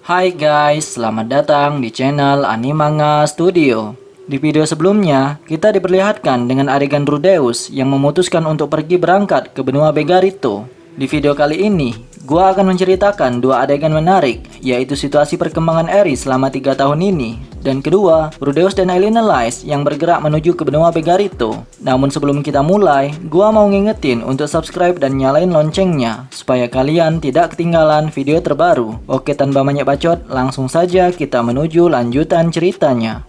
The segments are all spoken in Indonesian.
Hai guys, selamat datang di channel Animanga Studio. Di video sebelumnya, kita diperlihatkan dengan adegan Rudeus yang memutuskan untuk pergi berangkat ke benua Begarito. Di video kali ini, gua akan menceritakan dua adegan menarik, yaitu situasi perkembangan Eri selama 3 tahun ini, dan kedua, Rudeus dan Elena Lice yang bergerak menuju ke benua Begarito. Namun sebelum kita mulai, gua mau ngingetin untuk subscribe dan nyalain loncengnya, supaya kalian tidak ketinggalan video terbaru. Oke, tanpa banyak bacot, langsung saja kita menuju lanjutan ceritanya.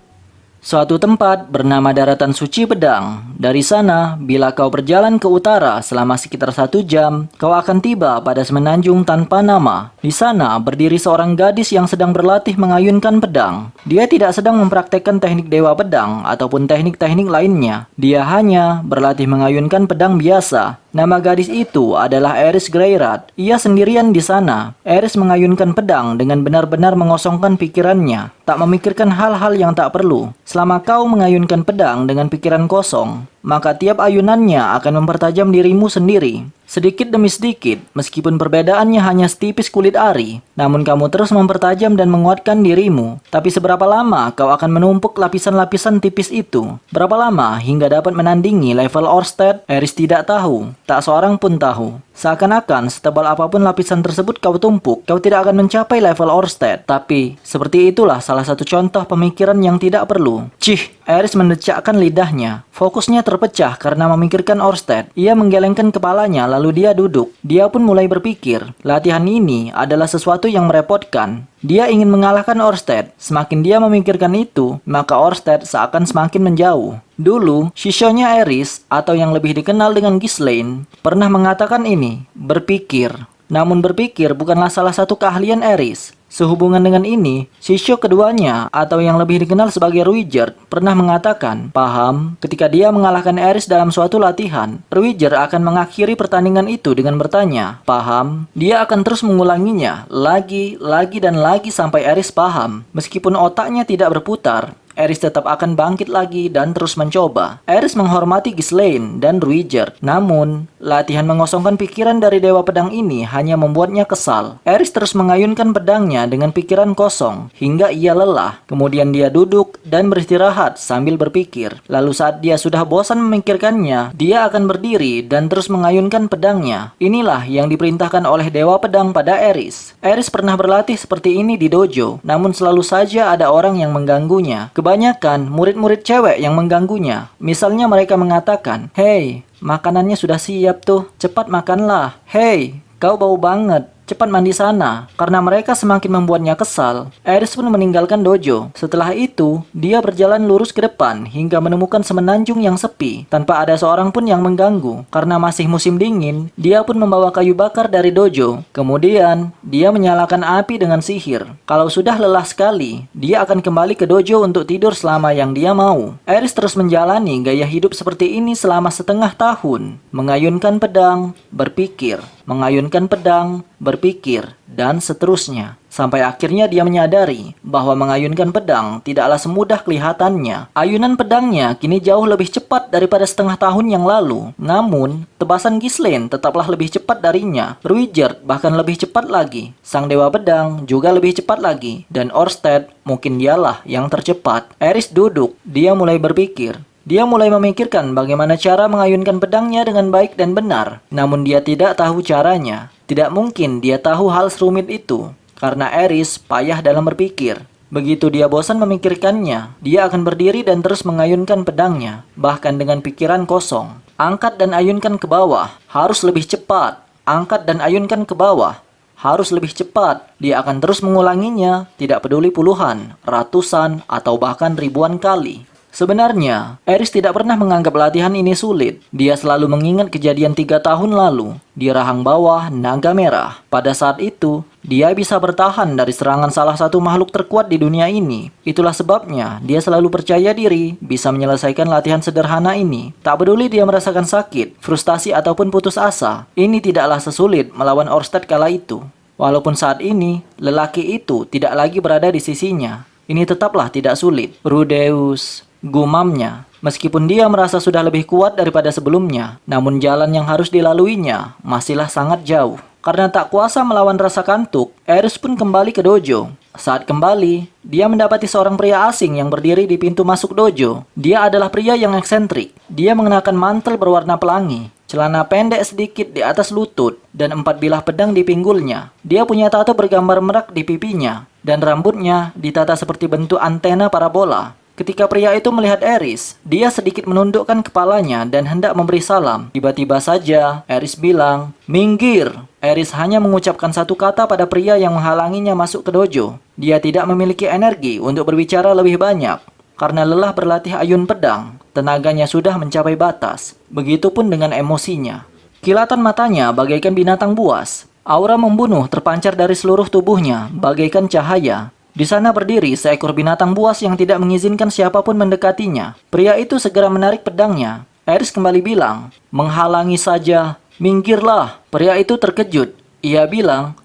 Suatu tempat bernama Daratan Suci Pedang. Dari sana, bila kau berjalan ke utara selama sekitar 1 jam, kau akan tiba pada semenanjung tanpa nama. Di sana berdiri seorang gadis yang sedang berlatih mengayunkan pedang. Dia tidak sedang mempraktekkan teknik dewa pedang ataupun teknik-teknik lainnya. Dia hanya berlatih mengayunkan pedang biasa. Nama gadis itu adalah Eris Greyrat. Ia sendirian di sana. Eris mengayunkan pedang dengan benar-benar mengosongkan pikirannya, tak memikirkan hal-hal yang tak perlu. Selama kau mengayunkan pedang dengan pikiran kosong, maka tiap ayunannya akan mempertajam dirimu sendiri. Sedikit demi sedikit, meskipun perbedaannya hanya setipis kulit ari, namun kamu terus mempertajam dan menguatkan dirimu. Tapi seberapa lama kau akan menumpuk lapisan-lapisan tipis itu? Berapa lama hingga dapat menandingi level Orsted? Eris tidak tahu, tak seorang pun tahu. Seakan-akan setebal apapun lapisan tersebut kau tumpuk, kau tidak akan mencapai level Orsted. Tapi, seperti itulah salah satu contoh pemikiran yang tidak perlu. Cih, Eris mendecakkan lidahnya. Fokusnya terpecah karena memikirkan Orsted. Ia menggelengkan kepalanya lalu dia duduk. Dia pun mulai berpikir, latihan ini adalah sesuatu yang merepotkan. Dia ingin mengalahkan Orsted. Semakin dia memikirkan itu, maka Orsted seakan semakin menjauh. Dulu, shishonya Eris, atau yang lebih dikenal dengan Ghislaine, pernah mengatakan ini, berpikir. Namun berpikir bukanlah salah satu keahlian Eris. Sehubungan dengan ini, shisho keduanya, atau yang lebih dikenal sebagai Ruijerd, pernah mengatakan, paham, ketika dia mengalahkan Eris dalam suatu latihan, Ruijerd akan mengakhiri pertandingan itu dengan bertanya, paham, dia akan terus mengulanginya, lagi, dan lagi sampai Eris paham. Meskipun otaknya tidak berputar, Eris tetap akan bangkit lagi dan terus mencoba. Eris menghormati Ghislaine dan Ruijerd. Namun, latihan mengosongkan pikiran dari Dewa Pedang ini hanya membuatnya kesal. Eris terus mengayunkan pedangnya dengan pikiran kosong, hingga ia lelah. Kemudian dia duduk dan beristirahat sambil berpikir. Lalu saat dia sudah bosan memikirkannya, dia akan berdiri dan terus mengayunkan pedangnya. Inilah yang diperintahkan oleh Dewa Pedang pada Eris. Eris pernah berlatih seperti ini di dojo, namun selalu saja ada orang yang mengganggunya. Kebanyakan murid-murid cewek yang mengganggunya. Misalnya mereka mengatakan, "Hei, makanannya sudah siap tuh, cepat makanlah. Hei, kau bau banget. Cepat mandi sana." Karena mereka semakin membuatnya kesal, Eris pun meninggalkan dojo. Setelah itu, dia berjalan lurus ke depan hingga menemukan semenanjung yang sepi, tanpa ada seorang pun yang mengganggu. Karena masih musim dingin, dia pun membawa kayu bakar dari dojo. Kemudian, dia menyalakan api dengan sihir. Kalau sudah lelah sekali, dia akan kembali ke dojo untuk tidur selama yang dia mau. Eris terus menjalani gaya hidup seperti ini selama setengah tahun. Mengayunkan pedang, berpikir. Mengayunkan pedang, berpikir, dan seterusnya. Sampai akhirnya dia menyadari bahwa mengayunkan pedang tidaklah semudah kelihatannya. Ayunan pedangnya kini jauh lebih cepat daripada setengah tahun yang lalu. Namun, tebasan Ghislaine tetaplah lebih cepat darinya. Ruijerd bahkan lebih cepat lagi. Sang Dewa Pedang juga lebih cepat lagi. Dan Orsted mungkin dialah yang tercepat. Eris duduk, dia mulai berpikir. Dia mulai memikirkan bagaimana cara mengayunkan pedangnya dengan baik dan benar. Namun dia tidak tahu caranya. Tidak mungkin dia tahu hal serumit itu. Karena Eris payah dalam berpikir. Begitu dia bosan memikirkannya, dia akan berdiri dan terus mengayunkan pedangnya. Bahkan dengan pikiran kosong. Angkat dan ayunkan ke bawah. Harus lebih cepat. Angkat dan ayunkan ke bawah. Harus lebih cepat. Dia akan terus mengulanginya. Tidak peduli puluhan, ratusan, atau bahkan ribuan kali. Sebenarnya, Eris tidak pernah menganggap latihan ini sulit. Dia selalu mengingat kejadian 3 tahun lalu di rahang bawah Naga Merah. Pada saat itu, dia bisa bertahan dari serangan salah satu makhluk terkuat di dunia ini. Itulah sebabnya dia selalu percaya diri bisa menyelesaikan latihan sederhana ini. Tak peduli dia merasakan sakit, frustasi ataupun putus asa, ini tidaklah sesulit melawan Orsted kala itu. Walaupun saat ini, lelaki itu tidak lagi berada di sisinya, ini tetaplah tidak sulit. Rudeus, gumamnya. Meskipun dia merasa sudah lebih kuat daripada sebelumnya, namun jalan yang harus dilaluinya masihlah sangat jauh. Karena tak kuasa melawan rasa kantuk, Aris pun kembali ke dojo. Saat kembali, dia mendapati seorang pria asing yang berdiri di pintu masuk dojo. Dia adalah pria yang eksentrik. Dia mengenakan mantel berwarna pelangi, celana pendek sedikit di atas lutut, dan 4 bilah pedang di pinggulnya. Dia punya tato bergambar merak di pipinya, dan rambutnya ditata seperti bentuk antena parabola. Ketika pria itu melihat Aris, dia sedikit menundukkan kepalanya dan hendak memberi salam. Tiba-tiba saja, Aris bilang, "Minggir!" Aris hanya mengucapkan satu kata pada pria yang menghalanginya masuk ke dojo. Dia tidak memiliki energi untuk berbicara lebih banyak. Karena lelah berlatih ayun pedang, tenaganya sudah mencapai batas. Begitupun dengan emosinya. Kilatan matanya bagaikan binatang buas. Aura membunuh terpancar dari seluruh tubuhnya, bagaikan cahaya. Di sana berdiri seekor binatang buas yang tidak mengizinkan siapapun mendekatinya. Pria itu segera menarik pedangnya. Aris kembali bilang, "Menghalangi saja, minggirlah." Pria itu terkejut. Ia bilang,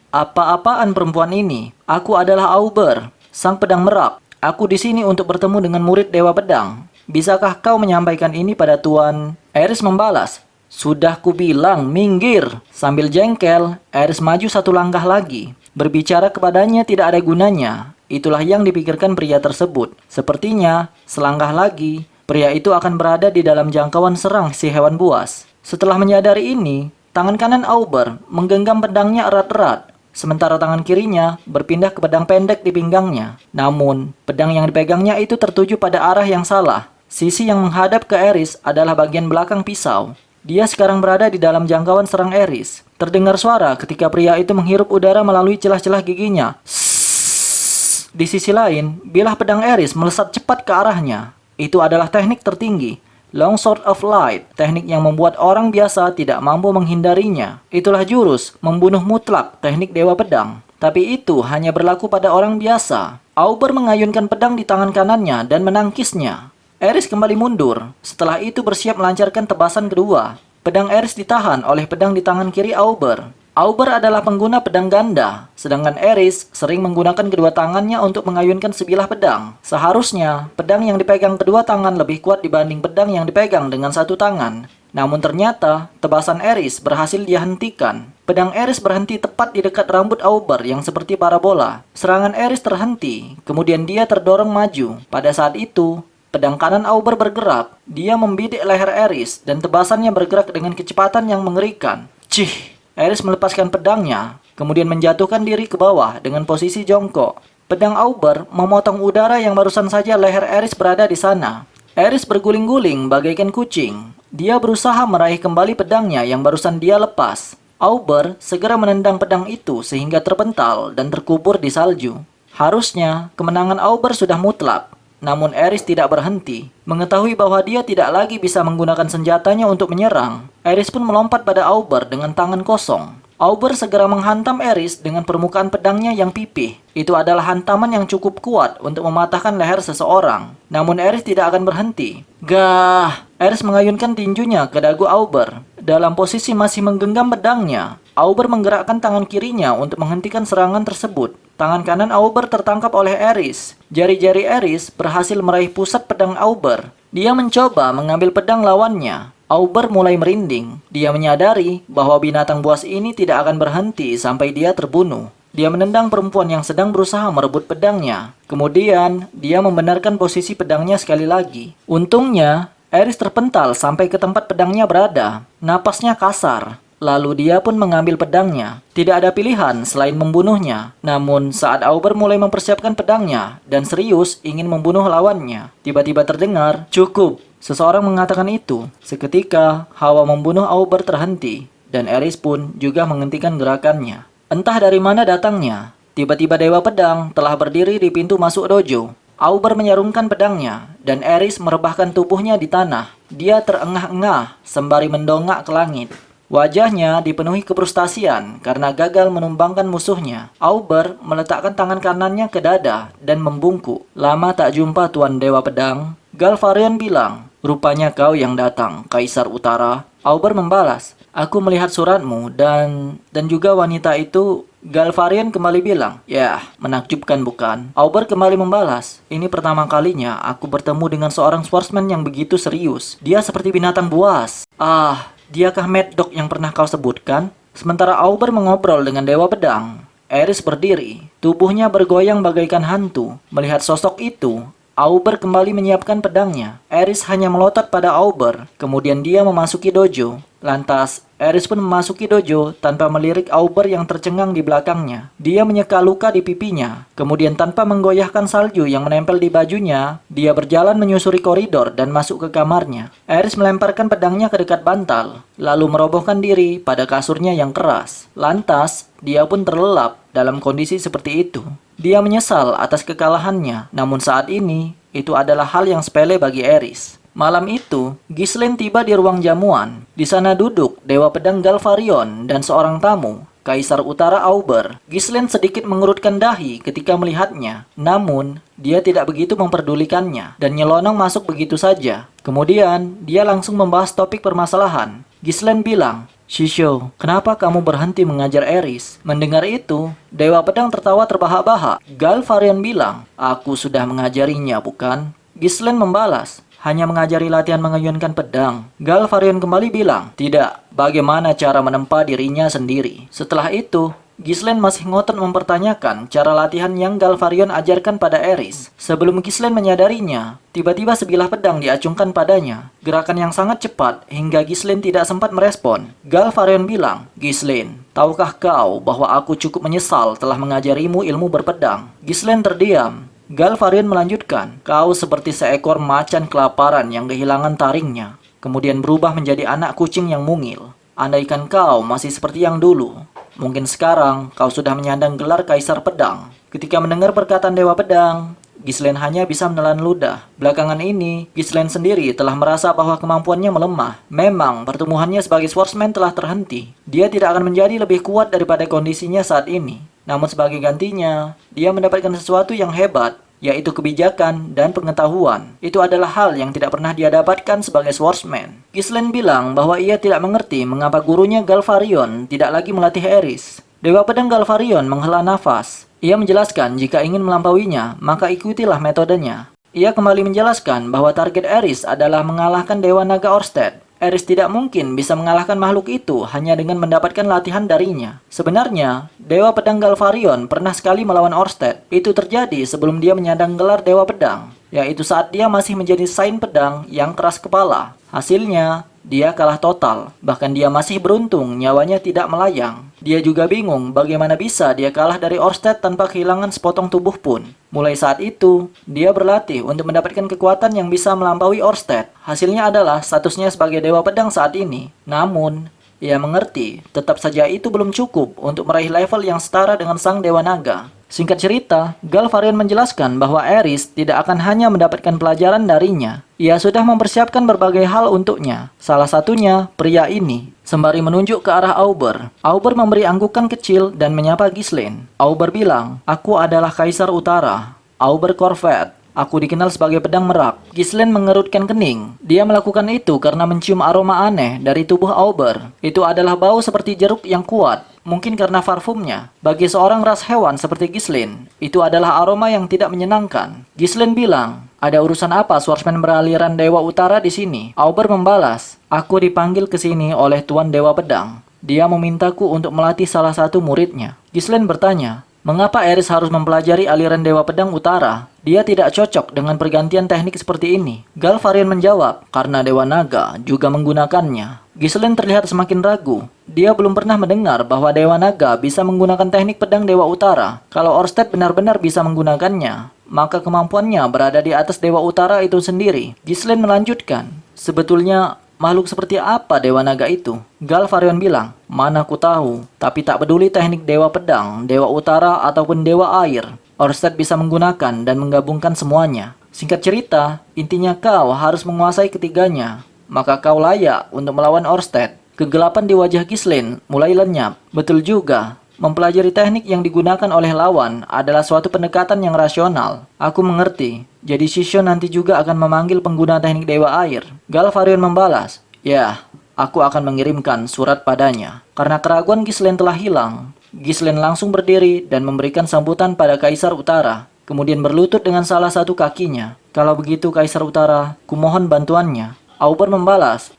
Apa-apaan perempuan ini? Aku adalah Auber, sang pedang merak. Aku di sini untuk bertemu dengan murid Dewa Pedang. Bisakah kau menyampaikan ini pada Tuan?" Aris membalas, "Sudah kubilang, minggir." Sambil jengkel, Aris maju satu langkah lagi. Berbicara kepadanya tidak ada gunanya. Itulah yang dipikirkan pria tersebut. Sepertinya, selangkah lagi, pria itu akan berada di dalam jangkauan serang si hewan buas. Setelah menyadari ini, tangan kanan Auber menggenggam pedangnya erat-erat. Sementara tangan kirinya berpindah ke pedang pendek di pinggangnya. Namun, pedang yang dipegangnya itu tertuju pada arah yang salah. Sisi yang menghadap ke Aris adalah bagian belakang pisau. Dia sekarang berada di dalam jangkauan serang Aris. Terdengar suara ketika pria itu menghirup udara melalui celah-celah giginya. Sssss. Di sisi lain, bilah pedang Aris melesat cepat ke arahnya. Itu adalah teknik tertinggi, Long Sword of Light, teknik yang membuat orang biasa tidak mampu menghindarinya. Itulah jurus membunuh mutlak teknik Dewa Pedang. Tapi itu hanya berlaku pada orang biasa. Auber mengayunkan pedang di tangan kanannya dan menangkisnya. Aris kembali mundur. Setelah itu bersiap melancarkan tebasan kedua. Pedang Aris ditahan oleh pedang di tangan kiri Auber. Auber adalah pengguna pedang ganda, sedangkan Aris sering menggunakan kedua tangannya untuk mengayunkan sebilah pedang. Seharusnya, pedang yang dipegang kedua tangan lebih kuat dibanding pedang yang dipegang dengan satu tangan. Namun ternyata, tebasan Aris berhasil dihentikan. Pedang Aris berhenti tepat di dekat rambut Auber yang seperti parabola. Serangan Aris terhenti, kemudian dia terdorong maju. Pada saat itu, pedang kanan Auber bergerak. Dia membidik leher Aris dan tebasannya bergerak dengan kecepatan yang mengerikan. Cih! Aris melepaskan pedangnya, kemudian menjatuhkan diri ke bawah dengan posisi jongkok. Pedang Auber memotong udara yang barusan saja leher Aris berada di sana. Aris berguling-guling bagaikan kucing. Dia berusaha meraih kembali pedangnya yang barusan dia lepas. Auber segera menendang pedang itu sehingga terpental dan terkubur di salju. Harusnya kemenangan Auber sudah mutlak. Namun Aris tidak berhenti. Mengetahui bahwa dia tidak lagi bisa menggunakan senjatanya untuk menyerang, Aris pun melompat pada Auber dengan tangan kosong. Auber segera menghantam Aris dengan permukaan pedangnya yang pipih. Itu adalah hantaman yang cukup kuat untuk mematahkan leher seseorang. Namun Aris tidak akan berhenti. Gah! Aris mengayunkan tinjunya ke dagu Auber. Dalam posisi masih menggenggam pedangnya, Auber menggerakkan tangan kirinya untuk menghentikan serangan tersebut. Tangan kanan Auber tertangkap oleh Aris. Jari-jari Aris berhasil meraih pusat pedang Auber. Dia mencoba mengambil pedang lawannya. Auber mulai merinding. Dia menyadari bahwa binatang buas ini tidak akan berhenti sampai dia terbunuh. Dia menendang perempuan yang sedang berusaha merebut pedangnya. Kemudian, dia membenarkan posisi pedangnya sekali lagi. Untungnya, Aris terpental sampai ke tempat pedangnya berada. Napasnya kasar. Lalu dia pun mengambil pedangnya. Tidak ada pilihan selain membunuhnya. Namun saat Auber mulai mempersiapkan pedangnya dan serius ingin membunuh lawannya, tiba-tiba terdengar, "Cukup." Seseorang mengatakan itu. Seketika hawa membunuh Auber terhenti dan Aris pun juga menghentikan gerakannya. Entah dari mana datangnya, tiba-tiba Dewa Pedang telah berdiri di pintu masuk dojo. Auber menyarungkan pedangnya dan Aris merebahkan tubuhnya di tanah. Dia terengah-engah sembari mendongak ke langit. Wajahnya dipenuhi kefrustasian karena gagal menumbangkan musuhnya. Auber meletakkan tangan kanannya ke dada dan membungkuk. "Lama tak jumpa Tuan Dewa Pedang." Galvarion bilang, "Rupanya kau yang datang, Kaisar Utara." Auber membalas, Aku melihat suratmu dan juga wanita itu. Galvarion kembali bilang, ya, menakjubkan bukan? Auber kembali membalas, ini pertama kalinya aku bertemu dengan seorang swordsman yang begitu serius. Dia seperti binatang buas. Ah, diakah Mad Dog yang pernah kau sebutkan? Sementara Auber mengobrol dengan Dewa Pedang, Aerys berdiri, tubuhnya bergoyang bagaikan hantu. Melihat sosok itu, Auber kembali menyiapkan pedangnya. Aerys hanya melotot pada Auber, kemudian dia memasuki dojo. Lantas, Aerys pun memasuki dojo tanpa melirik Auber yang tercengang di belakangnya. Dia menyeka luka di pipinya. Kemudian tanpa menggoyahkan salju yang menempel di bajunya, dia berjalan menyusuri koridor dan masuk ke kamarnya. Aerys melemparkan pedangnya ke dekat bantal, lalu merobohkan diri pada kasurnya yang keras. Lantas, dia pun terlelap dalam kondisi seperti itu. Dia menyesal atas kekalahannya, namun saat ini, itu adalah hal yang sepele bagi Aerys. Malam itu, Ghislaine tiba di ruang jamuan. Di sana duduk Dewa Pedang Galvarion dan seorang tamu, Kaisar Utara Auber. Ghislaine sedikit mengurutkan dahi ketika melihatnya. Namun, dia tidak begitu memperdulikannya dan nyelonong masuk begitu saja. Kemudian, dia langsung membahas topik permasalahan. Ghislaine bilang, "Shisho, kenapa kamu berhenti mengajar Aerys?" Mendengar itu, Dewa Pedang tertawa terbahak-bahak. Galvarion bilang, "Aku sudah mengajarinya, bukan?" Ghislaine membalas, "Hanya mengajari latihan mengayunkan pedang." Galvarion kembali bilang, "Tidak, bagaimana cara menempa dirinya sendiri?" Setelah itu, Ghislaine masih ngotot mempertanyakan cara latihan yang Galvarion ajarkan pada Aerys. Sebelum Ghislaine menyadarinya, tiba-tiba sebilah pedang diacungkan padanya. Gerakan yang sangat cepat hingga Ghislaine tidak sempat merespon. Galvarion bilang, "Ghislaine, tahukah kau bahwa aku cukup menyesal telah mengajarimu ilmu berpedang?" Ghislaine terdiam. Galvarion melanjutkan, "Kau seperti seekor macan kelaparan yang kehilangan taringnya, kemudian berubah menjadi anak kucing yang mungil. Andaikan kau masih seperti yang dulu, mungkin sekarang kau sudah menyandang gelar Kaisar Pedang." Ketika mendengar perkataan Dewa Pedang, Ghislaine hanya bisa menelan ludah. Belakangan ini, Ghislaine sendiri telah merasa bahwa kemampuannya melemah. Memang, pertumbuhannya sebagai swordsman telah terhenti. Dia tidak akan menjadi lebih kuat daripada kondisinya saat ini. Namun sebagai gantinya, dia mendapatkan sesuatu yang hebat, yaitu kebijakan dan pengetahuan. Itu adalah hal yang tidak pernah dia dapatkan sebagai swordsman. Ghislaine bilang bahwa ia tidak mengerti mengapa gurunya Galvarion tidak lagi melatih Aerys. Dewa Pedang Galvarion menghela nafas. Ia menjelaskan jika ingin melampauinya, maka ikutilah metodenya. Ia kembali menjelaskan bahwa target Aerys adalah mengalahkan Dewa Naga Orsted. Aerys tidak mungkin bisa mengalahkan makhluk itu hanya dengan mendapatkan latihan darinya. Sebenarnya, Dewa Pedang Galvarion pernah sekali melawan Orsted. Itu terjadi sebelum dia menyandang gelar Dewa Pedang, yaitu saat dia masih menjadi Saint Pedang yang keras kepala. Hasilnya, dia kalah total. Bahkan dia masih beruntung nyawanya tidak melayang. Dia juga bingung bagaimana bisa dia kalah dari Orsted tanpa kehilangan sepotong tubuh pun. Mulai saat itu, dia berlatih untuk mendapatkan kekuatan yang bisa melampaui Orsted. Hasilnya adalah statusnya sebagai Dewa Pedang saat ini. Namun, ia mengerti, tetap saja itu belum cukup untuk meraih level yang setara dengan sang Dewa Naga. Singkat cerita, Galvarion menjelaskan bahwa Aerys tidak akan hanya mendapatkan pelajaran darinya. Ia sudah mempersiapkan berbagai hal untuknya. Salah satunya, pria ini. Sembari menunjuk ke arah Auber, Auber memberi anggukan kecil dan menyapa Ghislaine. Auber bilang, "Aku adalah Kaisar Utara, Auber Corvet. Aku dikenal sebagai pedang merak." Ghislaine mengerutkan kening. Dia melakukan itu karena mencium aroma aneh dari tubuh Auber. Itu adalah bau seperti jeruk yang kuat. Mungkin karena parfumnya. Bagi seorang ras hewan seperti Ghislaine, itu adalah aroma yang tidak menyenangkan. Ghislaine bilang, "Ada urusan apa swordsman beraliran Dewa Utara di sini?" Auber membalas, "Aku dipanggil ke sini oleh Tuan Dewa Pedang. Dia memintaku untuk melatih salah satu muridnya." Ghislaine bertanya, "Mengapa Aerys harus mempelajari aliran Dewa Pedang Utara? Dia tidak cocok dengan pergantian teknik seperti ini." Galvarion menjawab, "Karena Dewa Naga juga menggunakannya." Ghislaine terlihat semakin ragu. Dia belum pernah mendengar bahwa Dewa Naga bisa menggunakan teknik pedang Dewa Utara. Kalau Orsted benar-benar bisa menggunakannya, maka kemampuannya berada di atas Dewa Utara itu sendiri. Ghislaine melanjutkan, "Sebetulnya makhluk seperti apa Dewa Naga itu?" Galvarion bilang, "Mana ku tahu, tapi tak peduli teknik Dewa Pedang, Dewa Utara, ataupun Dewa Air, Orsted bisa menggunakan dan menggabungkan semuanya. Singkat cerita, intinya kau harus menguasai ketiganya, maka kau layak untuk melawan Orsted." Kegelapan di wajah Ghislaine mulai lenyap. Betul juga, mempelajari teknik yang digunakan oleh lawan adalah suatu pendekatan yang rasional. Aku mengerti. Jadi Shisho nanti juga akan memanggil pengguna teknik Dewa Air. Galvarion membalas, "Ya, aku akan mengirimkan surat padanya. Karena keraguan Ghislaine telah hilang, Ghislaine langsung berdiri dan memberikan sambutan pada Kaisar Utara, kemudian berlutut dengan salah satu kakinya. Kalau begitu Kaisar Utara, kumohon bantuannya. Auber membalas,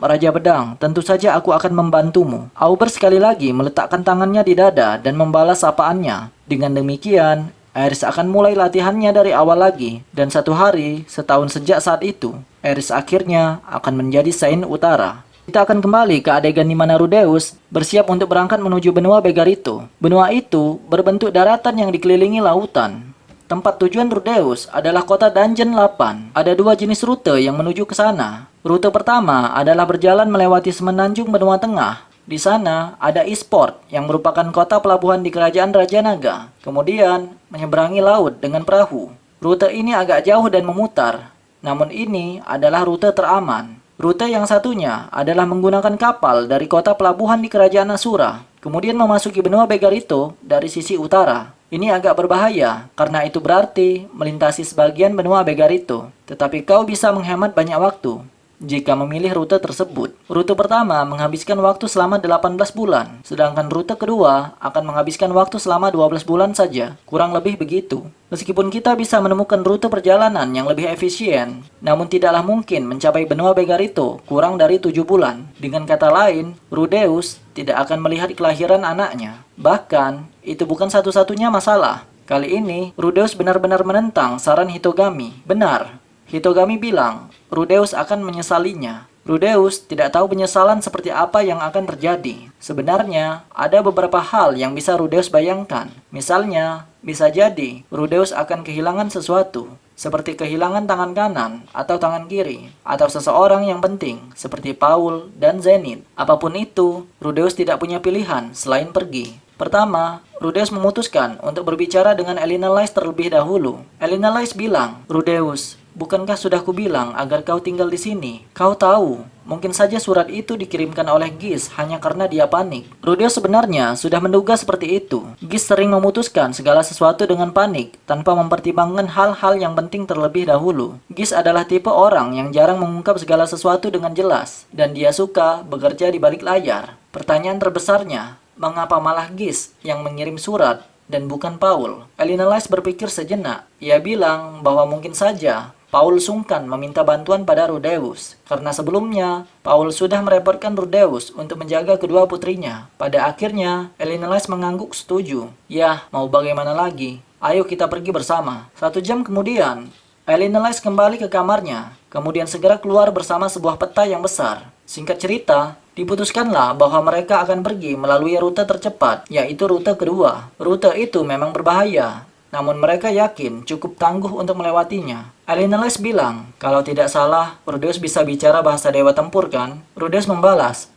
Raja Pedang, tentu saja aku akan membantumu. Auber sekali lagi meletakkan tangannya di dada dan membalas sapaannya. Dengan demikian, Aerys akan mulai latihannya dari awal lagi. Dan satu hari, setahun sejak saat itu, Aerys akhirnya akan menjadi Saint Utara. Kita akan kembali ke adegan di mana Rudeus bersiap untuk berangkat menuju benua Begarito. Benua itu berbentuk daratan yang dikelilingi lautan. Tempat tujuan Rudeus adalah kota Dungeon 8. Ada dua jenis rute yang menuju ke sana. Rute pertama adalah berjalan melewati semenanjung benua tengah. Di sana ada Eastport yang merupakan kota pelabuhan di kerajaan Raja Naga. Kemudian menyeberangi laut dengan perahu. Rute ini agak jauh dan memutar. Namun ini adalah rute teraman. Rute yang satunya adalah menggunakan kapal dari kota pelabuhan di kerajaan Asura. Kemudian memasuki benua Begarito dari sisi utara. Ini agak berbahaya, karena itu berarti melintasi sebagian benua Begarito. Tetapi kau bisa menghemat banyak waktu jika memilih rute tersebut. Rute pertama menghabiskan waktu selama 18 bulan, sedangkan rute kedua akan menghabiskan waktu selama 12 bulan saja, kurang lebih begitu. Meskipun kita bisa menemukan rute perjalanan yang lebih efisien, namun tidaklah mungkin mencapai benua Begarito kurang dari 7 bulan. Dengan kata lain, Rudeus tidak akan melihat kelahiran anaknya. Bahkan, itu bukan satu-satunya masalah. Kali ini, Rudeus benar-benar menentang saran Hitogami. Benar, Hitogami bilang, Rudeus akan menyesalinya. Rudeus tidak tahu penyesalan seperti apa yang akan terjadi. Sebenarnya, ada beberapa hal yang bisa Rudeus bayangkan. Misalnya, bisa jadi Rudeus akan kehilangan sesuatu, seperti kehilangan tangan kanan atau tangan kiri, atau seseorang yang penting, seperti Paul dan Zenith. Apapun itu, Rudeus tidak punya pilihan selain pergi. Pertama, Rudeus memutuskan untuk berbicara dengan Elena Lys terlebih dahulu. Elena Lys bilang, Rudeus, bukankah sudah kubilang agar kau tinggal di sini? Kau tahu, mungkin saja surat itu dikirimkan oleh Gis hanya karena dia panik. Rudeus sebenarnya sudah menduga seperti itu. Gis sering memutuskan segala sesuatu dengan panik, tanpa mempertimbangkan hal-hal yang penting terlebih dahulu. Gis adalah tipe orang yang jarang mengungkap segala sesuatu dengan jelas, dan dia suka bekerja di balik layar. Pertanyaan terbesarnya, mengapa malah Gis yang mengirim surat dan bukan Paul? Elena Lys berpikir sejenak. Ia bilang bahwa mungkin saja Paul sungkan meminta bantuan pada Rudeus, karena sebelumnya Paul sudah merepotkan Rudeus untuk menjaga kedua putrinya. Pada akhirnya, Elena Lys mengangguk setuju. Yah, mau bagaimana lagi? Ayo kita pergi bersama. 1 jam kemudian, Elena Lys kembali ke kamarnya, kemudian segera keluar bersama sebuah peta yang besar. Singkat cerita, diputuskanlah bahwa mereka akan pergi melalui rute tercepat, yaitu rute kedua. Rute itu memang berbahaya, namun mereka yakin cukup tangguh untuk melewatinya. Elena Lys bilang, kalau tidak salah, Rudeus bisa bicara bahasa dewa tempur kan? Rudeus membalas,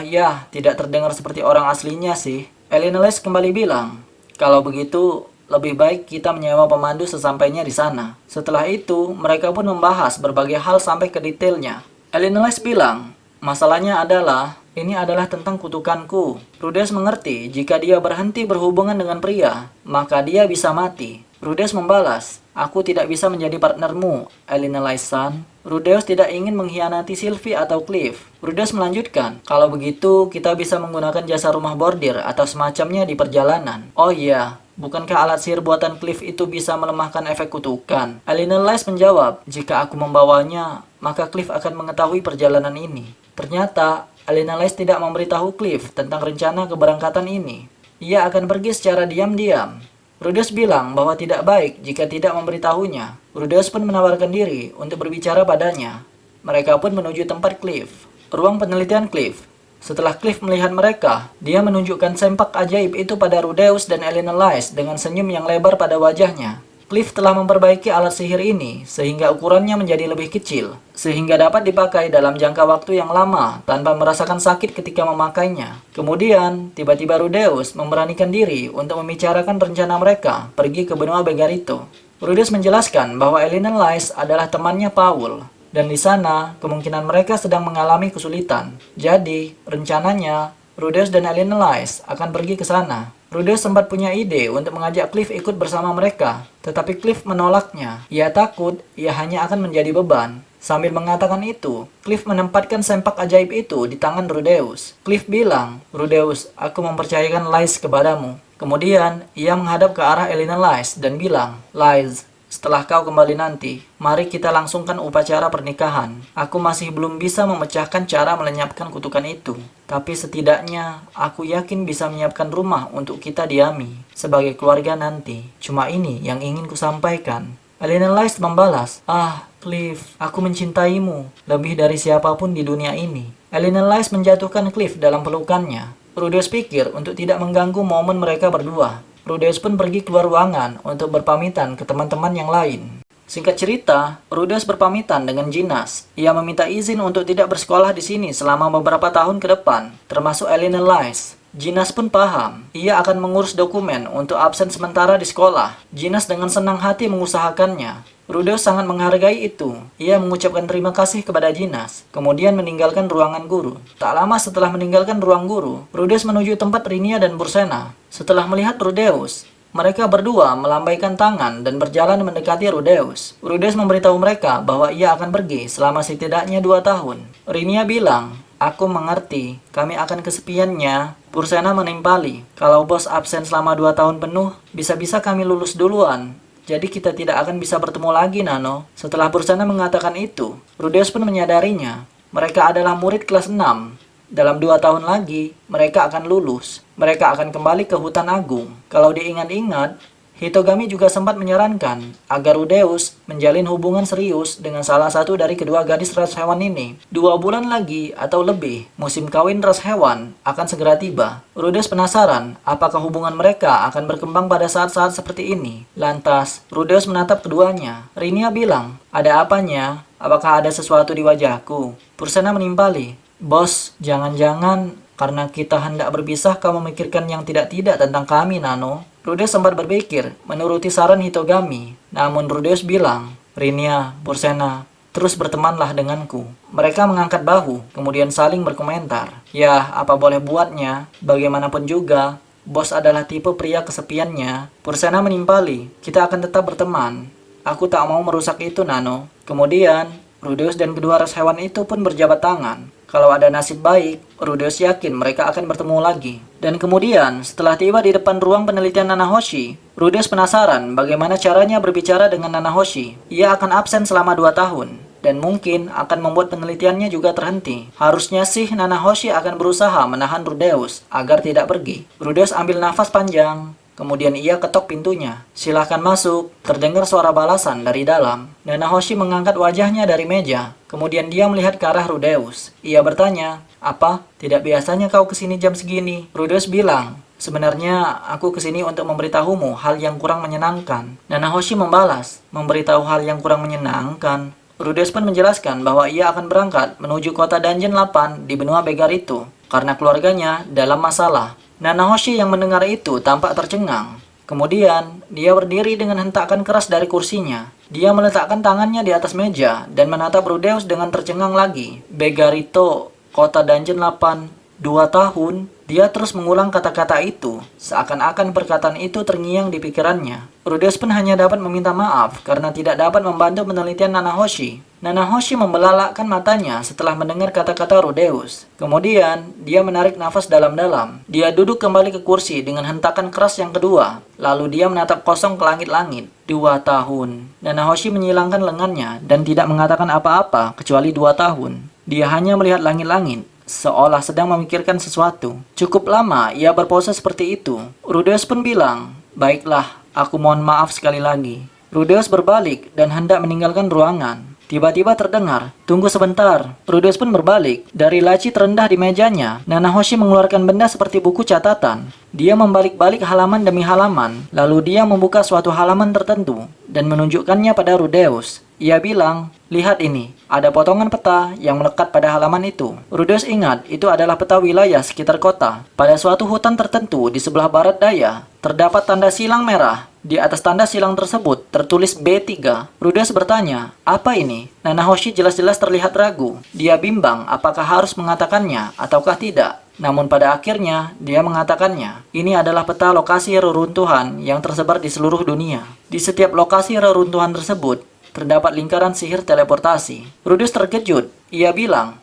ya, tidak terdengar seperti orang aslinya sih. Elena Lys kembali bilang, kalau begitu, lebih baik kita menyewa pemandu sesampainya di sana. Setelah itu, mereka pun membahas berbagai hal sampai ke detailnya. Elena Lys bilang, masalahnya adalah, ini adalah tentang kutukanku. Rudeus mengerti jika dia berhenti berhubungan dengan pria, maka dia bisa mati. Rudeus membalas, aku tidak bisa menjadi partnermu, Elena Lys-san. Rudeus tidak ingin mengkhianati Sylvie atau Cliff. Rudeus melanjutkan, kalau begitu kita bisa menggunakan jasa rumah bordir atau semacamnya di perjalanan. Oh iya, bukankah alat sihir buatan Cliff itu bisa melemahkan efek kutukan? Elena Lys menjawab, jika aku membawanya, maka Cliff akan mengetahui perjalanan ini. Ternyata, Elena Lys tidak memberitahu Cliff tentang rencana keberangkatan ini. Ia akan pergi secara diam-diam. Rudeus bilang bahwa tidak baik jika tidak memberitahunya. Rudeus pun menawarkan diri untuk berbicara padanya. Mereka pun menuju tempat Cliff, ruang penelitian Cliff. Setelah Cliff melihat mereka, dia menunjukkan sempak ajaib itu pada Rudeus dan Elena Lys dengan senyum yang lebar pada wajahnya. Cliff telah memperbaiki alat sihir ini sehingga ukurannya menjadi lebih kecil, sehingga dapat dipakai dalam jangka waktu yang lama tanpa merasakan sakit ketika memakainya. Kemudian, tiba-tiba Rudeus memberanikan diri untuk membicarakan rencana mereka pergi ke benua Begarito. Rudeus menjelaskan bahwa Elena Lys adalah temannya Paul, dan di sana kemungkinan mereka sedang mengalami kesulitan. Jadi, rencananya Rudeus dan Elena Lys akan pergi ke sana. Rudeus sempat punya ide untuk mengajak Cliff ikut bersama mereka, tetapi Cliff menolaknya. Ia takut ia hanya akan menjadi beban. Sambil mengatakan itu, Cliff menempatkan sempak ajaib itu di tangan Rudeus. Cliff bilang, "Rudeus, aku mempercayakan Lies kepadamu." Kemudian, ia menghadap ke arah Elena Lies dan bilang, "Lies, setelah kau kembali nanti, mari kita langsungkan upacara pernikahan. Aku masih belum bisa memecahkan cara melenyapkan kutukan itu. Tapi setidaknya, aku yakin bisa menyiapkan rumah untuk kita diami sebagai keluarga nanti. Cuma ini yang ingin kusampaikan." Elena Lies membalas, "Ah, Cliff, aku mencintaimu lebih dari siapapun di dunia ini." Elena Lies menjatuhkan Cliff dalam pelukannya. Rudeus pikir untuk tidak mengganggu momen mereka berdua. Rudeus pun pergi keluar ruangan untuk berpamitan ke teman-teman yang lain. Singkat cerita, Rudeus berpamitan dengan Ginas. Ia meminta izin untuk tidak bersekolah di sini selama beberapa tahun ke depan, termasuk Elena Lies. Ginas pun paham, ia akan mengurus dokumen untuk absen sementara di sekolah. Ginas dengan senang hati mengusahakannya. Rudeus sangat menghargai itu. Ia mengucapkan terima kasih kepada Ginas, kemudian meninggalkan ruangan guru. Tak lama setelah meninggalkan ruang guru, Rudeus menuju tempat Rinia dan Bursena. Setelah melihat Rudeus, mereka berdua melambaikan tangan dan berjalan mendekati Rudeus. Rudeus memberitahu mereka bahwa ia akan pergi selama setidaknya 2 tahun. Rinia bilang, "Aku mengerti, kami akan kesepiannya." Bursena menimpali, "Kalau bos absen selama 2 tahun penuh, bisa-bisa kami lulus duluan. Jadi kita tidak akan bisa bertemu lagi, Nano." Setelah Bursena mengatakan itu, Rudeus pun menyadarinya. Mereka adalah murid kelas 6. Dalam 2 tahun lagi, mereka akan lulus. Mereka akan kembali ke hutan agung. Kalau diingat-ingat, Hitogami juga sempat menyarankan agar Rudeus menjalin hubungan serius dengan salah satu dari kedua gadis ras hewan ini. 2 bulan lagi atau lebih, musim kawin ras hewan akan segera tiba. Rudeus penasaran apakah hubungan mereka akan berkembang pada saat-saat seperti ini. Lantas, Rudeus menatap keduanya. Rinia bilang, "Ada apanya? Apakah ada sesuatu di wajahku?" Bursena menimpali, "Bos, jangan-jangan karena kita hendak berpisah kau memikirkan yang tidak-tidak tentang kami, Nano." Rudeus sempat berpikir menuruti saran Hitogami. Namun Rudeus bilang, "Rinia, Bursena, terus bertemanlah denganku." Mereka mengangkat bahu, kemudian saling berkomentar. Ya, apa boleh buatnya, bagaimanapun juga, bos adalah tipe pria kesepiannya. Bursena menimpali, "Kita akan tetap berteman. Aku tak mau merusak itu, Nano." Kemudian, Rudeus dan kedua ras hewan itu pun berjabat tangan. Kalau ada nasib baik, Rudeus yakin mereka akan bertemu lagi. Dan kemudian, setelah tiba di depan ruang penelitian Nanahoshi, Rudeus penasaran bagaimana caranya berbicara dengan Nanahoshi. Ia akan absen selama 2 tahun, dan mungkin akan membuat penelitiannya juga terhenti. Harusnya sih Nanahoshi akan berusaha menahan Rudeus agar tidak pergi. Rudeus ambil nafas panjang. Kemudian ia ketok pintunya. "Silahkan masuk." Terdengar suara balasan dari dalam. Nanahoshi mengangkat wajahnya dari meja. Kemudian dia melihat ke arah Rudeus. Ia bertanya, "Apa? Tidak biasanya kau kesini jam segini?" Rudeus bilang, "Sebenarnya aku kesini untuk memberitahumu hal yang kurang menyenangkan." Nanahoshi membalas, "Memberitahu hal yang kurang menyenangkan?" Rudeus pun menjelaskan bahwa ia akan berangkat menuju kota Dungeon 8 di benua Begar itu karena keluarganya dalam masalah. Nanahoshi yang mendengar itu tampak tercengang. Kemudian, dia berdiri dengan hentakan keras dari kursinya. Dia meletakkan tangannya di atas meja dan menatap Rudeus dengan tercengang lagi. "Begarito, kota Dungeon 8, 2 tahun." Dia terus mengulang kata-kata itu, seakan-akan perkataan itu terngiang di pikirannya. Rudeus pun hanya dapat meminta maaf karena tidak dapat membantu penelitian Nanahoshi. Nanahoshi membelalakkan matanya setelah mendengar kata-kata Rudeus. Kemudian, dia menarik nafas dalam-dalam. Dia duduk kembali ke kursi dengan hentakan keras yang kedua. Lalu dia menatap kosong ke langit-langit. 2 tahun. Nanahoshi menyilangkan lengannya dan tidak mengatakan apa-apa kecuali 2 tahun. Dia hanya melihat langit-langit, seolah sedang memikirkan sesuatu. Cukup lama ia berpose seperti itu. Rudeus pun bilang, "Baiklah, aku mohon maaf sekali lagi." Rudeus berbalik dan hendak meninggalkan ruangan. Tiba-tiba terdengar, "Tunggu sebentar." Rudeus pun berbalik. Dari laci terendah di mejanya, Nanahoshi mengeluarkan benda seperti buku catatan. Dia membalik-balik halaman demi halaman, lalu dia membuka suatu halaman tertentu dan menunjukkannya pada Rudeus. Ia bilang, "Lihat ini, ada potongan peta yang melekat pada halaman itu." Rudeus ingat itu adalah peta wilayah sekitar kota. Pada suatu hutan tertentu di sebelah barat daya, terdapat tanda silang merah. Di atas tanda silang tersebut tertulis B3. Rudeus bertanya, "Apa ini?" Nanahoshi jelas-jelas terlihat ragu. Dia bimbang apakah harus mengatakannya ataukah tidak. Namun pada akhirnya, dia mengatakannya. Ini adalah peta lokasi reruntuhan yang tersebar di seluruh dunia. Di setiap lokasi reruntuhan tersebut, terdapat lingkaran sihir teleportasi. Rudeus terkejut. Ia bilang,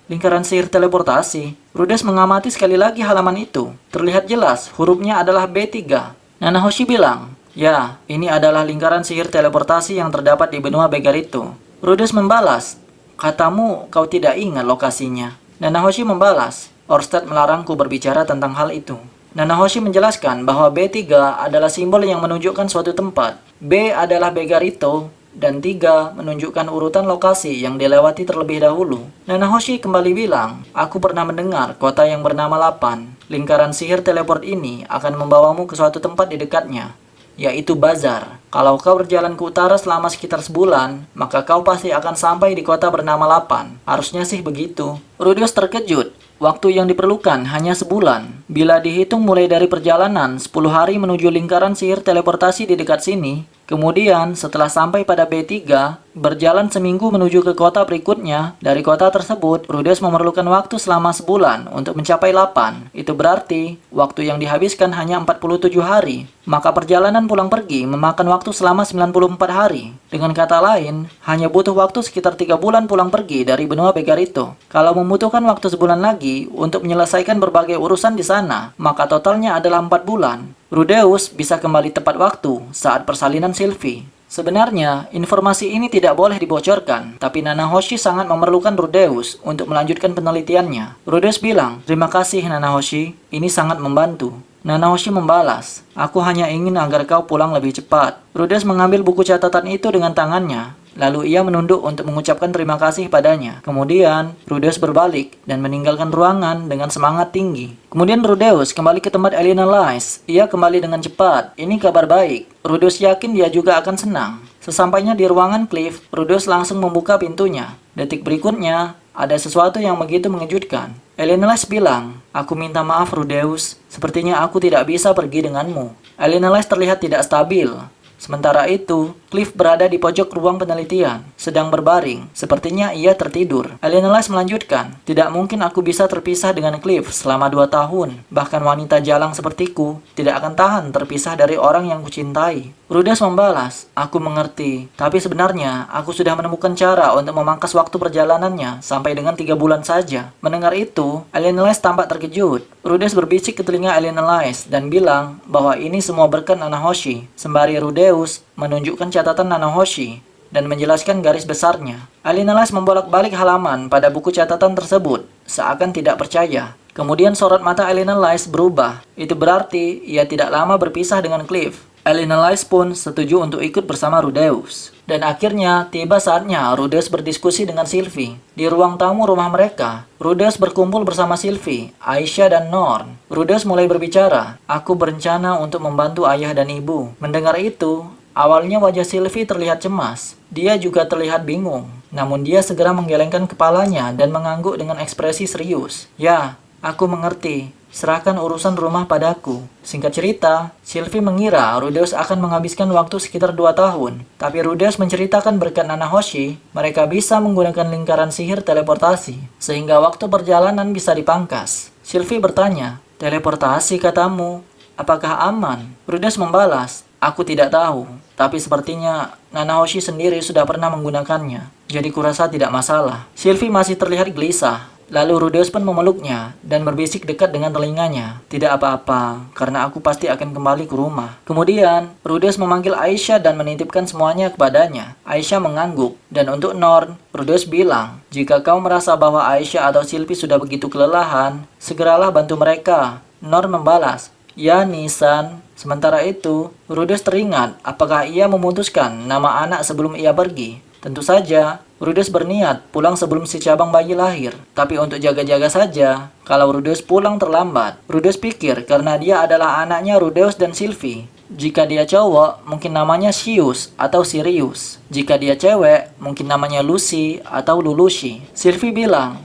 lingkaran sihir teleportasi. Rudeus mengamati sekali lagi halaman itu. Terlihat jelas hurufnya adalah B3. Nanahoshi bilang, ya, ini adalah lingkaran sihir teleportasi yang terdapat di benua Begarito. Rudeus membalas, katamu kau tidak ingat lokasinya. Nanahoshi membalas, Orsted melarangku berbicara tentang hal itu. Nanahoshi menjelaskan bahwa B3 adalah simbol yang menunjukkan suatu tempat. B adalah Begarito, dan 3 menunjukkan urutan lokasi yang dilewati terlebih dahulu. Nanahoshi kembali bilang, aku pernah mendengar kota yang bernama Lapan. Lingkaran sihir teleport ini akan membawamu ke suatu tempat di dekatnya, yaitu Bazar. Kalau kau berjalan ke utara selama sekitar sebulan, maka kau pasti akan sampai di kota bernama Lapan. Harusnya sih begitu. Rudeus terkejut. Waktu yang diperlukan hanya sebulan. Bila dihitung mulai dari perjalanan 10 hari menuju lingkaran sihir teleportasi di dekat sini, kemudian setelah sampai pada B3, berjalan seminggu menuju ke kota berikutnya. Dari kota tersebut, Rudeus memerlukan waktu selama sebulan untuk mencapai Lapan. Itu berarti waktu yang dihabiskan hanya 47 hari. Maka perjalanan pulang pergi memakan waktu selama 94 hari. Dengan kata lain, hanya butuh waktu sekitar 3 bulan pulang pergi dari benua Begarito. Kalau membutuhkan waktu sebulan lagi untuk menyelesaikan berbagai urusan di sana, maka totalnya adalah 4 bulan. Rudeus bisa kembali tepat waktu saat persalinan Sylvie. Sebenarnya, informasi ini tidak boleh dibocorkan, tapi Nanahoshi sangat memerlukan Rudeus untuk melanjutkan penelitiannya. Rudeus bilang, terima kasih Nanahoshi, ini sangat membantu. Nanahoshi membalas, aku hanya ingin agar kau pulang lebih cepat. Rudeus mengambil buku catatan itu dengan tangannya. Lalu ia menunduk untuk mengucapkan terima kasih padanya. Kemudian, Rudeus berbalik dan meninggalkan ruangan dengan semangat tinggi. Kemudian Rudeus kembali ke tempat Elena Lice. Ia kembali dengan cepat. Ini kabar baik. Rudeus yakin dia juga akan senang. Sesampainya di ruangan Cliff, Rudeus langsung membuka pintunya. Detik berikutnya, ada sesuatu yang begitu mengejutkan. Elena Lice bilang, aku minta maaf Rudeus. Sepertinya aku tidak bisa pergi denganmu. Elena Lice terlihat tidak stabil. Sementara itu, Cliff berada di pojok ruang penelitian, sedang berbaring. Sepertinya ia tertidur. Elena Lice melanjutkan, tidak mungkin aku bisa terpisah dengan Cliff selama 2 tahun. Bahkan wanita jalang sepertiku tidak akan tahan terpisah dari orang yang kucintai. Rudeus membalas, aku mengerti. Tapi sebenarnya, aku sudah menemukan cara untuk memangkas waktu perjalanannya sampai dengan 3 bulan saja. Mendengar itu, Elena Lice tampak terkejut. Rudeus berbisik ke telinga Elena Lice dan bilang bahwa ini semua berkat Nanahoshi. Sembari Rudeus menunjukkan catatan Nanahoshi dan menjelaskan garis besarnya. Elena Lice membolak-balik halaman pada buku catatan tersebut, seakan tidak percaya. Kemudian sorot mata Elena Lice berubah. Itu berarti ia tidak lama berpisah dengan Cliff. Elena Lice pun setuju untuk ikut bersama Rudeus. Dan akhirnya tiba saatnya Rudeus berdiskusi dengan Sylvie. Di ruang tamu rumah mereka, Rudeus berkumpul bersama Sylvie, Aisyah, dan Norn. Rudeus mulai berbicara, aku berencana untuk membantu ayah dan ibu. Mendengar itu, awalnya wajah Sylvie terlihat cemas. Dia juga terlihat bingung. Namun dia segera menggelengkan kepalanya dan mengangguk dengan ekspresi serius. Ya, aku mengerti. Serahkan urusan rumah padaku. Singkat cerita, Sylvie mengira Rudeus akan menghabiskan waktu sekitar 2 tahun. Tapi Rudeus menceritakan berkat Nanahoshi, mereka bisa menggunakan lingkaran sihir teleportasi, sehingga waktu perjalanan bisa dipangkas. Sylvie bertanya, teleportasi katamu, apakah aman? Rudeus membalas, aku tidak tahu. Tapi sepertinya Nanahoshi sendiri sudah pernah menggunakannya. Jadi kurasa tidak masalah. Sylvie masih terlihat gelisah. Lalu Rudeus pun memeluknya dan berbisik dekat dengan telinganya. Tidak apa-apa, karena aku pasti akan kembali ke rumah. Kemudian, Rudeus memanggil Aisyah dan menitipkan semuanya kepadanya. Aisyah mengangguk, dan untuk Norn, Rudeus bilang, jika kau merasa bahwa Aisyah atau Sylvie sudah begitu kelelahan, segeralah bantu mereka. Norn membalas, ya Nisan. Sementara itu, Rudeus teringat apakah ia memutuskan nama anak sebelum ia pergi. Tentu saja, Rudeus berniat pulang sebelum si cabang bayi lahir. Tapi untuk jaga-jaga saja, kalau Rudeus pulang terlambat. Rudeus pikir karena dia adalah anaknya Rudeus dan Sylvie. Jika dia cowok, mungkin namanya Sius atau Sirius. Jika dia cewek, mungkin namanya Lucy atau Lulushi. Sylvie bilang,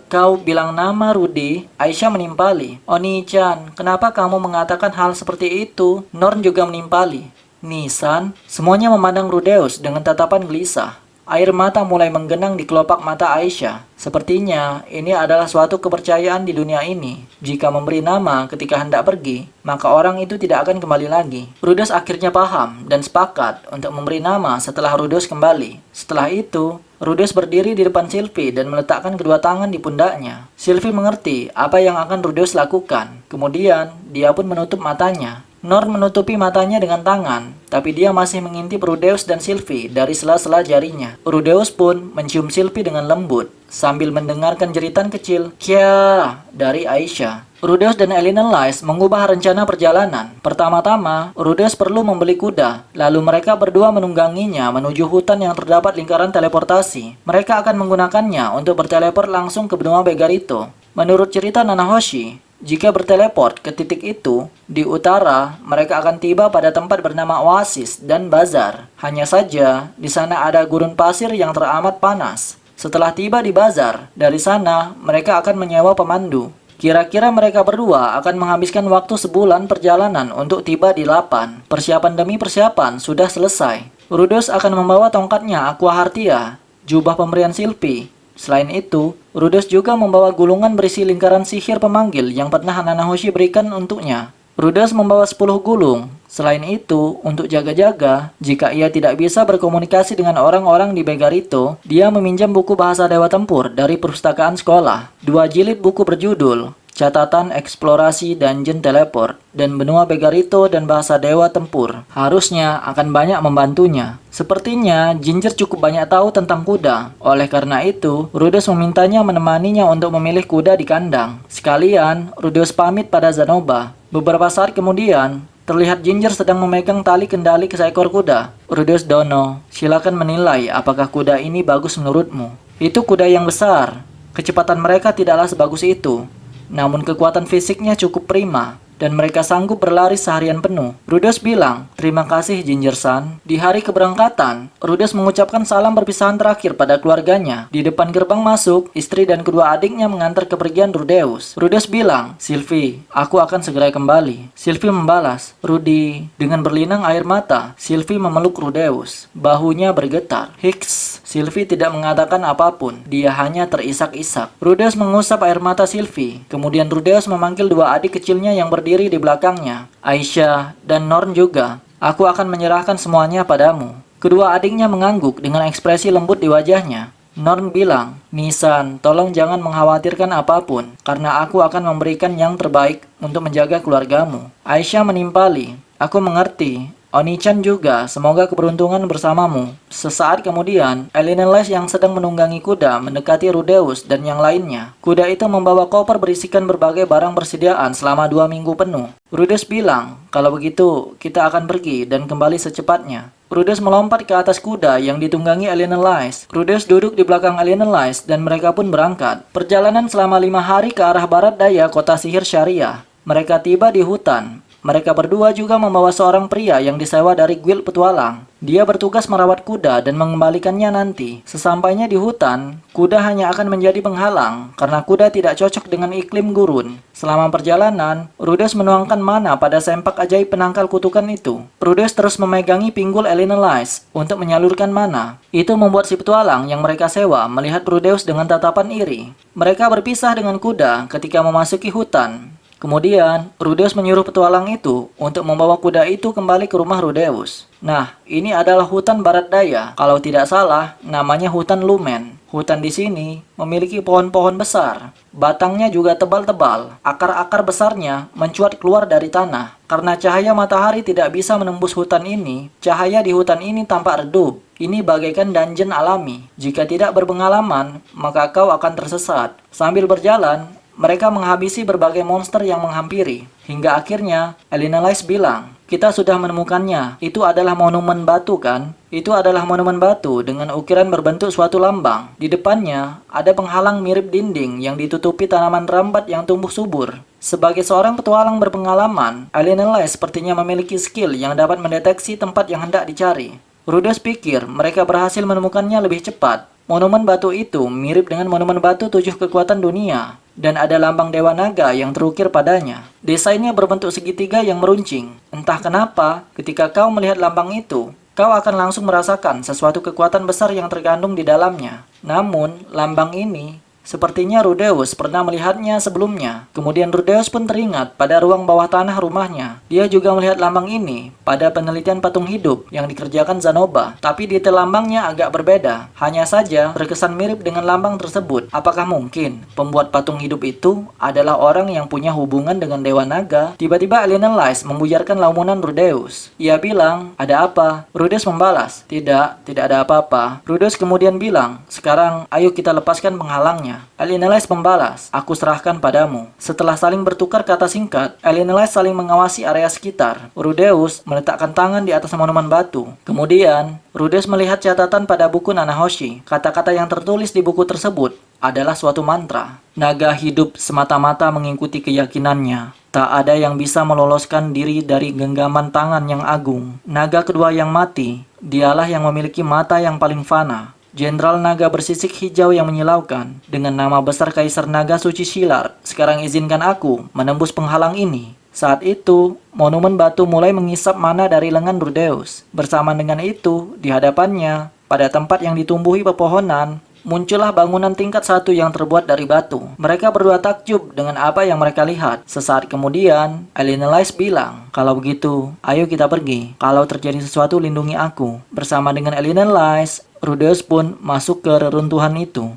kau bilang nama Rudy? Aisyah menimpali. Oni-chan, kenapa kamu mengatakan hal seperti itu? Norn juga menimpali. Nisan, semuanya memandang Rudeus dengan tatapan gelisah. Air mata mulai menggenang di kelopak mata Aisyah. Sepertinya ini adalah suatu kepercayaan di dunia ini. Jika memberi nama ketika hendak pergi, maka orang itu tidak akan kembali lagi. Rudeus akhirnya paham dan sepakat untuk memberi nama setelah Rudeus kembali. Setelah itu, Rudeus berdiri di depan Sylvie dan meletakkan kedua tangan di pundaknya. Sylvie mengerti apa yang akan Rudeus lakukan. Kemudian, dia pun menutup matanya. Norn menutupi matanya dengan tangan, tapi dia masih mengintip Rudeus dan Sylvie dari sela-sela jarinya. Rudeus pun mencium Sylvie dengan lembut, sambil mendengarkan jeritan kecil, "Kya" dari Aisyah. Rudeus dan Elena Lys mengubah rencana perjalanan. Pertama-tama, Rudeus perlu membeli kuda, lalu mereka berdua menungganginya menuju hutan yang terdapat lingkaran teleportasi. Mereka akan menggunakannya untuk berteleport langsung ke benua Begarito. Menurut cerita Nanahoshi, jika berteleport ke titik itu, di utara, mereka akan tiba pada tempat bernama Oasis dan Bazar. Hanya saja, di sana ada gurun pasir yang teramat panas. Setelah tiba di Bazar, dari sana mereka akan menyewa pemandu. Kira-kira mereka berdua akan menghabiskan waktu sebulan perjalanan untuk tiba di Lapan. Persiapan demi persiapan sudah selesai. Rudeus akan membawa tongkatnya Aqua Hartia, jubah pemberian Sylvie. Selain itu, Rudeus juga membawa gulungan berisi lingkaran sihir pemanggil yang pernah Nanahoshi berikan untuknya. Rudeus membawa 10 gulung. Selain itu, untuk jaga-jaga, jika ia tidak bisa berkomunikasi dengan orang-orang di Begarito, dia meminjam buku bahasa Dewa Tempur dari perpustakaan sekolah. 2 jilid buku berjudul Catatan Eksplorasi Dungeon Teleport dan Benua Begarito dan Bahasa Dewa Tempur harusnya akan banyak membantunya. Sepertinya Ginger cukup banyak tahu tentang kuda. Oleh karena itu, Rudeus memintanya menemaninya untuk memilih kuda di kandang. Sekalian, Rudeus pamit pada Zanoba. Beberapa saat kemudian, terlihat Ginger sedang memegang tali kendali ke seekor kuda. "Rudeus Dono, silakan menilai apakah kuda ini bagus menurutmu." "Itu kuda yang besar. Kecepatan mereka tidaklah sebagus itu. Namun kekuatan fisiknya cukup prima, dan mereka sanggup berlari seharian penuh." Rudeus bilang, "Terima kasih Ginger-san." Di hari keberangkatan, Rudeus mengucapkan salam perpisahan terakhir pada keluarganya. Di depan gerbang masuk, istri dan kedua adiknya mengantar kepergian Rudeus. Rudeus bilang, "Sylvie, aku akan segera kembali." Sylvie membalas, "Rudy." Dengan berlinang air mata, Sylvie memeluk Rudeus. Bahunya bergetar. "Hicks." Sylvie tidak mengatakan apapun. Dia hanya terisak-isak. Rudeus mengusap air mata Sylvie. Kemudian Rudeus memanggil 2 adik kecilnya yang berdiri di belakangnya, Aisyah dan Norn juga. "Aku akan menyerahkan semuanya padamu." Kedua adiknya mengangguk dengan ekspresi lembut di wajahnya. Norn bilang, "Nisan, tolong jangan mengkhawatirkan apapun, karena aku akan memberikan yang terbaik untuk menjaga keluargamu." Aisyah menimpali, "Aku mengerti. Oni-chan juga, semoga keberuntungan bersamamu." Sesaat kemudian, Elena Lys yang sedang menunggangi kuda mendekati Rudeus dan yang lainnya. Kuda itu membawa koper berisikan berbagai barang persediaan selama 2 minggu penuh. Rudeus bilang, "Kalau begitu, kita akan pergi dan kembali secepatnya." Rudeus melompat ke atas kuda yang ditunggangi Elena Lys. Rudeus duduk di belakang Elena Lys dan mereka pun berangkat. Perjalanan selama 5 hari ke arah barat daya kota sihir Syariah. Mereka tiba di hutan. Mereka berdua juga membawa seorang pria yang disewa dari guild petualang. Dia bertugas merawat kuda dan mengembalikannya nanti. Sesampainya di hutan, kuda hanya akan menjadi penghalang karena kuda tidak cocok dengan iklim gurun. Selama perjalanan, Rudeus menuangkan mana pada sempak ajaib penangkal kutukan itu. Rudeus terus memegangi pinggul Elena Lys untuk menyalurkan mana. Itu membuat si petualang yang mereka sewa melihat Rudeus dengan tatapan iri. Mereka berpisah dengan kuda ketika memasuki hutan. Kemudian, Rudeus menyuruh petualang itu untuk membawa kuda itu kembali ke rumah Rudeus. Nah, ini adalah hutan barat daya. Kalau tidak salah, namanya hutan Lumen. Hutan di sini memiliki pohon-pohon besar. Batangnya juga tebal-tebal. Akar-akar besarnya mencuat keluar dari tanah. Karena cahaya matahari tidak bisa menembus hutan ini, cahaya di hutan ini tampak redup. Ini bagaikan dungeon alami. Jika tidak berpengalaman, maka kau akan tersesat. Sambil berjalan, mereka menghabisi berbagai monster yang menghampiri. Hingga akhirnya, Elena Lys bilang, "Kita sudah menemukannya. Itu adalah monumen batu kan?" Itu adalah monumen batu dengan ukiran berbentuk suatu lambang. Di depannya, ada penghalang mirip dinding yang ditutupi tanaman rambat yang tumbuh subur. Sebagai seorang petualang berpengalaman, Elena Lys sepertinya memiliki skill yang dapat mendeteksi tempat yang hendak dicari. Rudeus pikir mereka berhasil menemukannya lebih cepat. Monumen batu itu mirip dengan monumen batu 7 kekuatan dunia, dan ada lambang Dewa Naga yang terukir padanya. Desainnya berbentuk segitiga yang meruncing. Entah kenapa, ketika kau melihat lambang itu, kau akan langsung merasakan sesuatu kekuatan besar yang terkandung di dalamnya. Namun, lambang ini Sepertinya Rudeus pernah melihatnya sebelumnya. Kemudian Rudeus pun teringat pada ruang bawah tanah rumahnya. Dia juga melihat lambang ini pada penelitian patung hidup yang dikerjakan Zanoba. Tapi detail lambangnya agak berbeda. Hanya saja terkesan mirip dengan lambang tersebut. Apakah mungkin pembuat patung hidup itu adalah orang yang punya hubungan dengan Dewa Naga? Tiba-tiba Alien Lies membuyarkan lamunan Rudeus. Ia bilang, "Ada apa?" Rudeus membalas, tidak ada apa-apa." Rudeus kemudian bilang, "Sekarang ayo kita lepaskan penghalangnya." Alien Lies membalas, "Aku serahkan padamu." Setelah saling bertukar kata singkat, Alien Lies saling mengawasi area sekitar. Rudeus meletakkan tangan di atas monumen batu. Kemudian, Rudeus melihat catatan pada buku Nanahoshi. Kata-kata yang tertulis di buku tersebut adalah suatu mantra. Naga hidup semata-mata mengikuti keyakinannya. Tak ada yang bisa meloloskan diri dari genggaman tangan yang agung. Naga kedua yang mati, dialah yang memiliki mata yang paling fana. Jenderal naga bersisik hijau yang menyilaukan. Dengan nama besar Kaisar Naga Suci Shilar, sekarang izinkan aku menembus penghalang ini. Saat itu, monumen batu mulai mengisap mana dari lengan Rudeus. Bersama dengan itu, di hadapannya, pada tempat yang ditumbuhi pepohonan, muncullah bangunan tingkat 1 yang terbuat dari batu. Mereka berdua takjub dengan apa yang mereka lihat. Sesaat kemudian, Alien Lies bilang, "Kalau begitu, ayo kita pergi. Kalau terjadi sesuatu, lindungi aku." Bersama dengan Alien Lies, Rudeus pun masuk ke reruntuhan itu.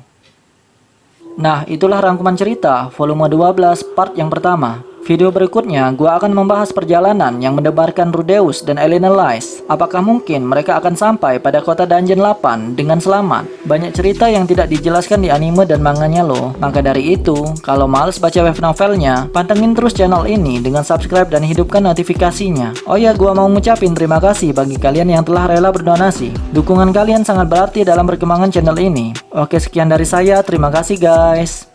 Nah, itulah rangkuman cerita volume 12 part yang pertama. Video berikutnya, gua akan membahas perjalanan yang mendebarkan Rudeus dan Alien Lies. Apakah mungkin mereka akan sampai pada kota Dungeon 8 dengan selamat? Banyak cerita yang tidak dijelaskan di anime dan manganya loh. Maka dari itu, kalau males baca web novelnya, pantengin terus channel ini dengan subscribe dan hidupkan notifikasinya. Oh ya, gua mau ngucapin terima kasih bagi kalian yang telah rela berdonasi. Dukungan kalian sangat berarti dalam perkembangan channel ini. Oke, sekian dari saya. Terima kasih guys.